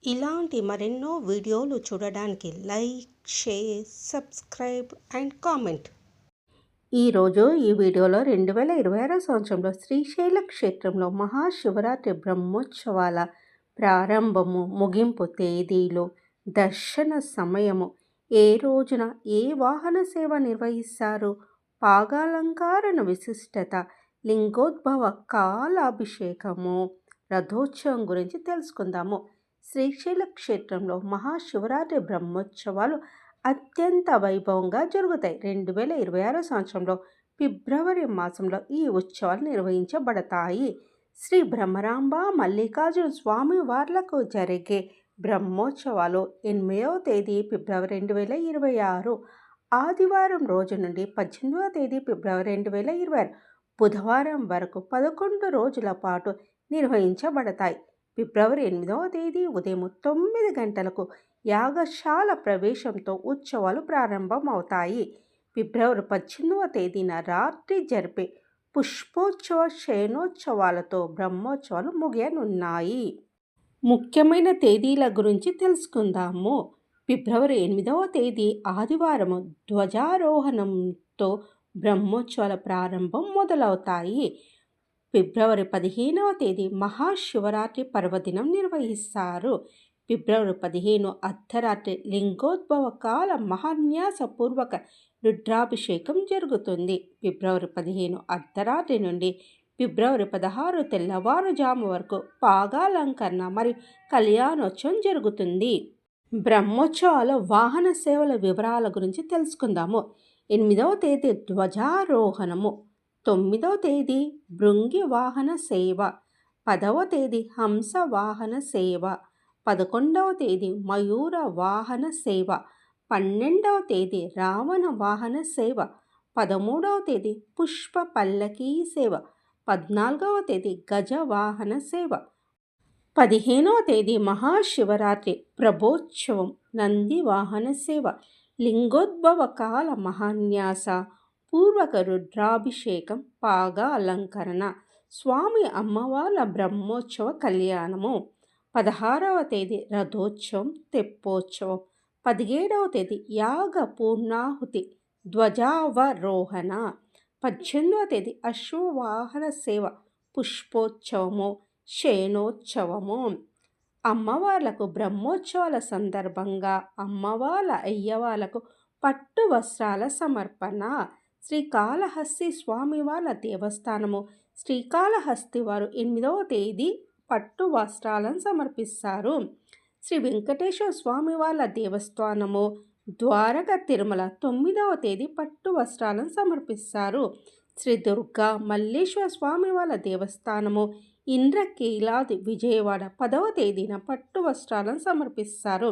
ఇలాంటి మరెన్నో వీడియోలు చూడడానికి like, share, subscribe and comment. ఈరోజు ఈ వీడియోలో 2026 సంవత్సరంలో శ్రీశైల క్షేత్రంలో మహాశివరాత్రి బ్రహ్మోత్సవాల ప్రారంభము, ముగింపు తేదీలు, దర్శన సమయము, ఏ రోజున ఏ వాహన సేవ నిర్వహిస్తారు, పాగాలంకారణ విశిష్టత, లింగోద్భవ కాలాభిషేకము, రథోత్సవం గురించి తెలుసుకుందాము. శ్రీశైల క్షేత్రంలో మహాశివరాత్రి బ్రహ్మోత్సవాలు అత్యంత వైభవంగా జరుగుతాయి. 2026 సంవత్సరంలో ఫిబ్రవరి మాసంలో ఈ ఉత్సవాలు నిర్వహించబడతాయి. శ్రీ బ్రహ్మరాంబ మల్లికార్జున స్వామి వార్లకు జరిగే బ్రహ్మోత్సవాలు 8వ తేదీ ఫిబ్రవరి 2026 ఆదివారం రోజు నుండి 18వ తేదీ ఫిబ్రవరి 2026 బుధవారం వరకు 11 రోజుల పాటు నిర్వహించబడతాయి. ఫిబ్రవరి 8వ తేదీ ఉదయం 9 గంటలకు యాగశాల ప్రవేశంతో ఉత్సవాలు ప్రారంభమవుతాయి. ఫిబ్రవరి 18వ తేదీన రాత్రి జరిపే పుష్పోత్సవ శయనోత్సవాలతో బ్రహ్మోత్సవాలు ముగియనున్నాయి. ముఖ్యమైన తేదీల గురించి తెలుసుకుందాము. ఫిబ్రవరి 8వ తేదీ ఆదివారం ధ్వజారోహణంతో బ్రహ్మోత్సవాల ప్రారంభం మొదలవుతాయి. ఫిబ్రవరి 15వ తేదీ మహాశివరాత్రి పర్వదినం నిర్వహిస్తారు. ఫిబ్రవరి 15 అర్ధరాత్రి లింగోద్భవ కాల మహాన్యాసపూర్వక రుద్రాభిషేకం జరుగుతుంది. ఫిబ్రవరి 15 అర్ధరాత్రి నుండి ఫిబ్రవరి 16 తెల్లవారుజాము వరకు పాగాలంకరణ మరియు కళ్యాణోత్సవం జరుగుతుంది. బ్రహ్మోత్సవాల వాహన సేవల వివరాల గురించి తెలుసుకుందాము. 8వ తేదీ ధ్వజారోహణము, 9వ తేదీ భృంగి వాహన సేవ, 10వ తేదీ హంస వాహన సేవ, 11వ తేదీ మయూర వాహన సేవ, 12వ తేదీ రావణ వాహన సేవ, 13వ తేదీ పుష్ప పల్లకీ సేవ, 14వ తేదీ గజ వాహన సేవ, 15వ తేదీ మహాశివరాత్రి ప్రభోత్సవం నంది వాహన సేవ, లింగోద్భవ కాల మహాన్యాస పూర్వక రుద్రాభిషేకం, పాగా అలంకరణ, స్వామి అమ్మవార్ల బ్రహ్మోత్సవ కళ్యాణము, 16వ తేదీ రథోత్సవం తెప్పోత్సవం, 17వ తేదీ యాగ పూర్ణాహుతి ధ్వజావరోహణ, 18వ తేదీ అశ్వవాహన సేవ పుష్పోత్సవము శయనోత్సవము. అమ్మవార్లకు బ్రహ్మోత్సవాల సందర్భంగా అమ్మవార్ల అయ్యవార్లకు పట్టు వస్త్రాల సమర్పణ. శ్రీకాళహస్తి స్వామివార్ల దేవస్థానము శ్రీకాళహస్తి వారు 8వ తేదీ పట్టు వస్త్రాలను సమర్పిస్తారు. శ్రీ వెంకటేశ్వర స్వామివార్ల దేవస్థానము ద్వారక తిరుమల 9వ తేదీ పట్టు వస్త్రాలను సమర్పిస్తారు. శ్రీ దుర్గా మల్లేశ్వర స్వామివార్ల దేవస్థానము ఇంద్రకీలాది విజయవాడ 10వ తేదీన పట్టు వస్త్రాలను సమర్పిస్తారు.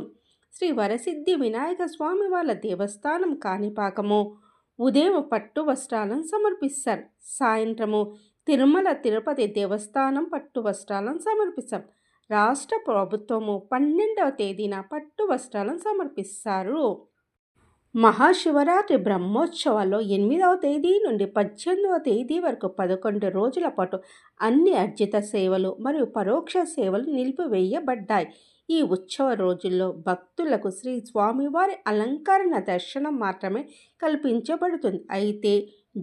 శ్రీ వరసిద్ధి వినాయక స్వామివార్ల దేవస్థానం కాణిపాకము ఉదయం పట్టు వస్త్రాలను సమర్పిస్తారు. సాయంత్రము తిరుమల తిరుపతి దేవస్థానం పట్టు వస్త్రాలను సమర్పిస్తారు. రాష్ట్ర ప్రభుత్వము 12వ తేదీన పట్టు వస్త్రాలను సమర్పిస్తారు. మహాశివరాత్రి బ్రహ్మోత్సవాల్లో 8వ తేదీ నుండి 18వ తేదీ వరకు 11 రోజుల పాటు అన్ని అర్జిత సేవలు మరియు పరోక్ష సేవలు నిలిపివేయబడ్డాయి. ఈ ఉత్సవ రోజుల్లో భక్తులకు శ్రీ స్వామివారి అలంకరణ దర్శనం మాత్రమే కల్పించబడుతుంది. అయితే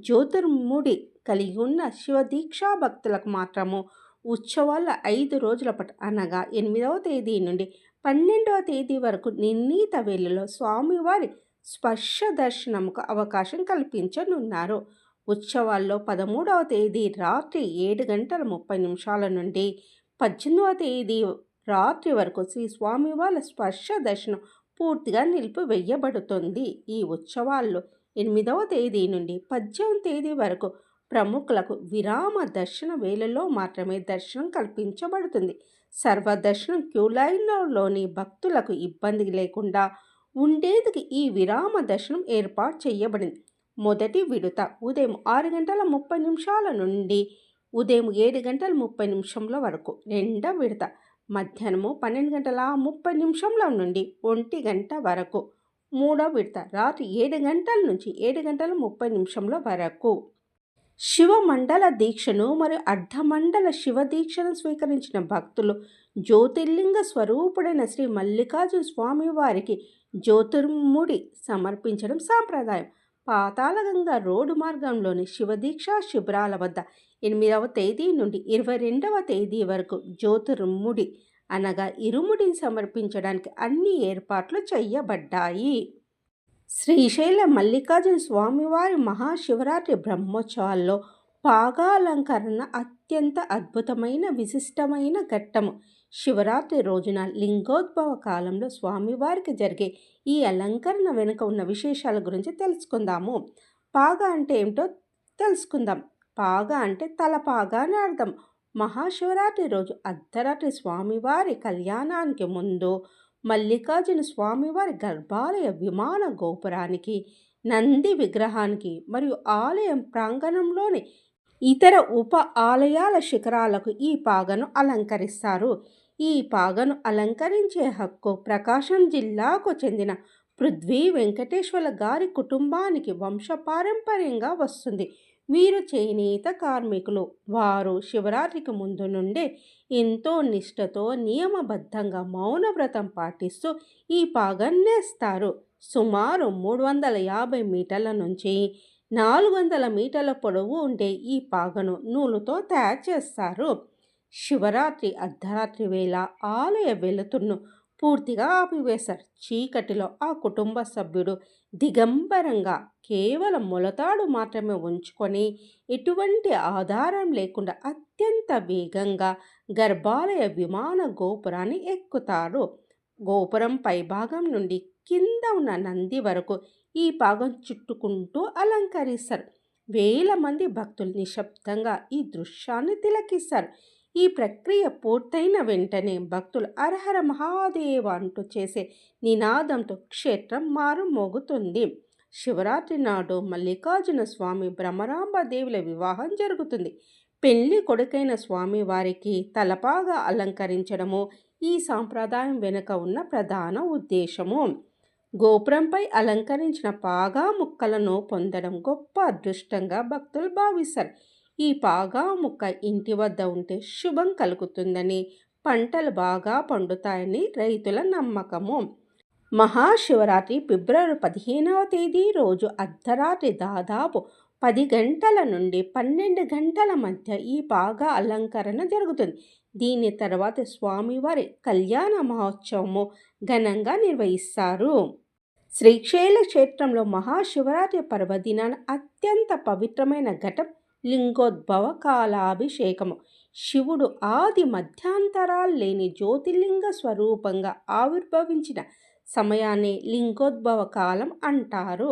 జ్యోతిర్ముడి కలిగి ఉన్న శివదీక్షా భక్తులకు మాత్రము ఉత్సవాల 5 రోజుల పాటు అనగా 8వ తేదీ నుండి 12వ తేదీ వరకు నిర్ణీత వేళలో స్వామివారి స్పర్శ దర్శనముకు అవకాశం కల్పించనున్నారు. ఉత్సవాల్లో 13వ తేదీ రాత్రి 7:30 నుండి 18వ తేదీ రాత్రి వరకు శ్రీ స్వామివార్ల స్పర్శ దర్శనం పూర్తిగా నిలిపివేయబడుతుంది. ఈ ఉత్సవాల్లో 8వ తేదీ నుండి 18వ తేదీ వరకు ప్రముఖులకు విరామ దర్శన వేళల్లో మాత్రమే దర్శనం కల్పించబడుతుంది. సర్వదర్శనం క్యూలైన్లోని భక్తులకు ఇబ్బంది లేకుండా ఉండేందుకు ఈ విరామ దర్శనం ఏర్పాటు చేయబడింది. మొదటి విడత ఉదయం 6:30 నుండి ఉదయం 7:30 వరకు, రెండవ విడత మధ్యాహ్నము 12:30 నుండి 1 గంట వరకు, మూడవ విడత రాత్రి 7 గంటల నుంచి 7:30 వరకు. శివమండల దీక్షను మరియు అర్ధమండల శివ దీక్షను స్వీకరించిన భక్తులు జ్యోతిర్లింగ స్వరూపుడైన శ్రీ మల్లికార్జున స్వామి వారికి జ్యోతిర్ముడి సమర్పించడం సాంప్రదాయం. పాతాళగంగ రోడ్డు మార్గంలోని శివదీక్షా శిబిరాల వద్ద 8వ తేదీ నుండి 22వ తేదీ వరకు జ్యోతిర్ముడి అనగా ఇరుముడిని సమర్పించడానికి అన్ని ఏర్పాట్లు చేయబడ్డాయి. శ్రీశైల మల్లికార్జున స్వామివారి మహాశివరాత్రి బ్రహ్మోత్సవాల్లో పాగాలంకరణ అత్యంత అద్భుతమైన విశిష్టమైన ఘట్టము. శివరాత్రి రోజున లింగోద్భవ కాలంలో స్వామివారికి జరిగే ఈ అలంకరణ వెనుక ఉన్న విశేషాల గురించి తెలుసుకుందాము. పాగా అంటే ఏమిటో తెలుసుకుందాం. పాగా అంటే తలపాగా అని అర్థం. మహాశివరాత్రి రోజు అర్ధరాత్రి స్వామివారి కళ్యాణానికి ముందు మల్లికార్జున స్వామివారి గర్భాలయ విమాన గోపురానికి, నంది విగ్రహానికి మరియు ఆలయం ప్రాంగణంలోని ఇతర ఉప ఆలయాల శిఖరాలకు ఈ పాగను అలంకరిస్తారు. ఈ పాగను అలంకరించే హక్కు ప్రకాశం జిల్లాకు చెందిన పృథ్వీ వెంకటేశ్వర్ల గారి కుటుంబానికి వంశపారంపర్యంగా వస్తుంది. వీరు చేనేత కార్మికులు. వారు శివరాత్రికి ముందు నుండే ఎంతో నిష్ఠతో నియమబద్ధంగా మౌనవ్రతం పాటిస్తూ ఈ పాగన్నేస్తారు. సుమారు 350 మీటర్ల నుంచి 400 మీటర్ల పొడవు ఉండే ఈ పాగను నూలుతో తయారు చేస్తారు. శివరాత్రి అర్ధరాత్రి వేళ ఆలయ వెలుతురును పూర్తిగా ఆపివేశారు. చీకటిలో ఆ కుటుంబ సభ్యుడు దిగంబరంగా కేవలం మొలతాడు మాత్రమే ఉంచుకొని ఎటువంటి ఆధారం లేకుండా అత్యంత వేగంగా గర్భాలయ విమాన గోపురాన్ని ఎక్కుతారు. గోపురం పైభాగం నుండి కింద ఉన్న నంది వరకు ఈ పాగం చుట్టుకుంటూ అలంకరిస్తారు. వేల మంది భక్తులు నిశ్శబ్దంగా ఈ దృశ్యాన్ని తిలకిస్తారు. ఈ ప్రక్రియ పూర్తయిన వెంటనే భక్తులు హరహర మహాదేవ అంటూ చేసే నినాదంతో క్షేత్రం మారుమోగుతుంది. శివరాత్రి నాడు మల్లికార్జున స్వామి భ్రమరాంబదేవుల వివాహం జరుగుతుంది. పెళ్లి కొడుకైన స్వామి వారికి తలపాగా అలంకరించడము ఈ సాంప్రదాయం వెనుక ఉన్న ప్రధాన ఉద్దేశము. గోపురంపై అలంకరించిన పాగా ముక్కలను పొందడం గొప్ప అదృష్టంగా భక్తులు భావిస్తారు. ఈ పాగా ముక్క ఇంటి వద్ద ఉంటే శుభం కలుగుతుందని, పంటలు బాగా పండుతాయని రైతుల నమ్మకము. మహాశివరాత్రి ఫిబ్రవరి 15వ తేదీ రోజు అర్ధరాత్రి దాదాపు 10 గంటల నుండి 12 గంటల మధ్య ఈ పాగా అలంకరణ జరుగుతుంది. దీని తర్వాత స్వామివారి కళ్యాణ మహోత్సవము ఘనంగా నిర్వహిస్తారు. శ్రీశైల క్షేత్రంలో మహాశివరాత్రి పర్వదినాన అత్యంత పవిత్రమైన ఘటం లింగోద్భవ కాలాభిషేకము. శివుడు ఆది మధ్యాంతరాలు లేని జ్యోతిర్లింగ స్వరూపంగా ఆవిర్భవించిన సమయాన్ని లింగోద్భవ కాలం అంటారు.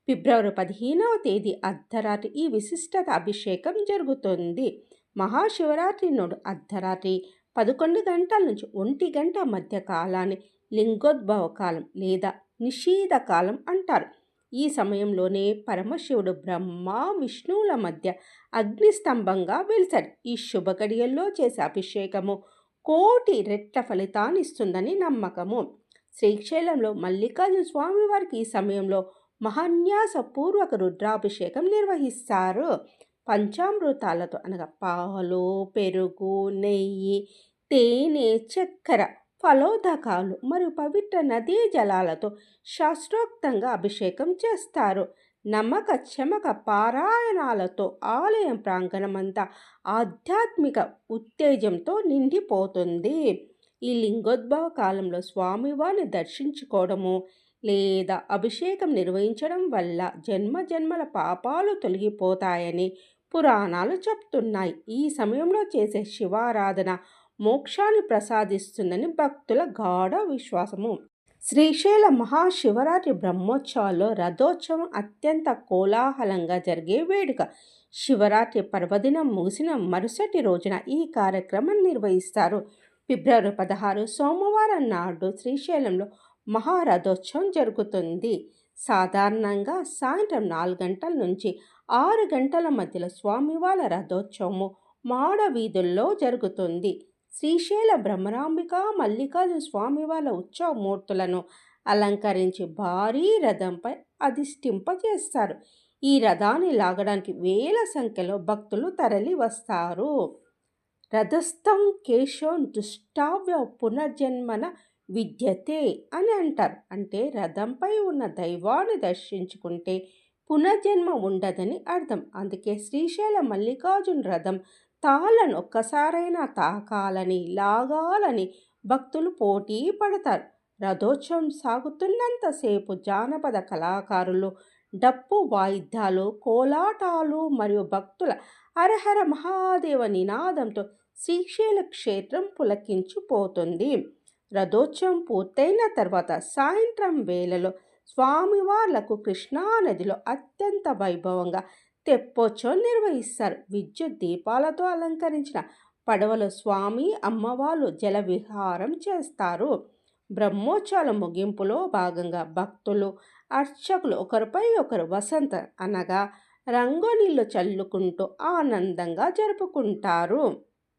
ఫిబ్రవరి 15వ తేదీ అర్ధరాత్రి ఈ విశిష్టత అభిషేకం జరుగుతుంది. మహాశివరాత్రి నాడు అర్ధరాత్రి 11 గంటల నుంచి 1 గంట మధ్య కాలాన్ని లింగోద్భవ కాలం లేదా నిషీధ కాలం అంటారు. ఈ సమయంలోనే పరమశివుడు బ్రహ్మ విష్ణువుల మధ్య అగ్నిస్తంభంగా వెలిశాడు. ఈ శుభగడియల్లో చేసే అభిషేకము కోటి రెట్ల ఫలితాన్ని ఇస్తుందని నమ్మకము. శ్రీశైలంలో మల్లికార్జున స్వామివారికి ఈ సమయంలో మహాన్యాసపూర్వక రుద్రాభిషేకం నిర్వహిస్తారు. పంచామృతాలతో అనగా పాలు, పెరుగు, నెయ్యి, తేనె, చక్కెర, ఫలోదకాలు మరియు పవిత్ర నదీ జలాలతో శాస్త్రోక్తంగా అభిషేకం చేస్తారు. నమ్మక చమక పారాయణాలతో ఆలయం ప్రాంగణమంతా ఆధ్యాత్మిక ఉత్తేజంతో నిండిపోతుంది. ఈ లింగోద్భవ కాలంలో స్వామివారిని దర్శించుకోవడము లేదా అభిషేకం నిర్వహించడం వల్ల జన్మ జన్మల పాపాలు తొలగిపోతాయని పురాణాలు చెప్తున్నాయి. ఈ సమయంలో చేసే శివారాధన మోక్షాన్ని ప్రసాదిస్తుందని భక్తుల గాఢ విశ్వాసము. శ్రీశైల మహాశివరాత్రి బ్రహ్మోత్సవాల్లో రథోత్సవం అత్యంత కోలాహలంగా జరిగే వేడుక. శివరాత్రి పర్వదినం ముగిసిన మరుసటి రోజున ఈ కార్యక్రమం నిర్వహిస్తారు. ఫిబ్రవరి 16 సోమవారం నాడు శ్రీశైలంలో మహారథోత్సవం జరుగుతుంది. సాధారణంగా సాయంత్రం 4 గంటల నుంచి 6 గంటల మధ్యలో స్వామివారి రథోత్సవము మాడ వీధుల్లో జరుగుతుంది. శ్రీశైల భ్రమరాంబిక మల్లికార్జున స్వామివారి ఉత్సవమూర్తులను అలంకరించి భారీ రథంపై అధిష్ఠింపజేస్తారు. ఈ రథాన్ని లాగడానికి వేల సంఖ్యలో భక్తులు తరలి వస్తారు. రథస్థం కేశవం దుష్టావ్య పునర్జన్మన విద్యతే అని అంటారు. అంటే రథంపై ఉన్న దైవాన్ని దర్శించుకుంటే పునర్జన్మ ఉండదని అర్థం. అందుకే శ్రీశైల మల్లికార్జున రథం తాళ్ళను ఒక్కసారైనా తాకాలని, లాగాలని భక్తులు పోటీ పడతారు. రథోత్సవం సాగుతున్నంతసేపు జానపద కళాకారులు, డప్పు వాయిద్యాలు, కోలాటాలు మరియు భక్తుల హరహర మహాదేవ నినాదంతో శ్రీశైల క్షేత్రం పులకించిపోతుంది. రథోత్సవం పూర్తయిన తర్వాత సాయంత్రం వేళలో స్వామివార్లకు కృష్ణానదిలో అత్యంత వైభవంగా తెప్పోత్సవం నిర్వహిస్తారు. విద్యుత్ దీపాలతో అలంకరించిన పడవలో స్వామి అమ్మవార్లు జల విహారం చేస్తారు. బ్రహ్మోత్సవాల ముగింపులో భాగంగా భక్తులు, అర్చకులు ఒకరిపై ఒకరు వసంత అనగా రంగోలీలు చల్లుకుంటూ ఆనందంగా జరుపుకుంటారు.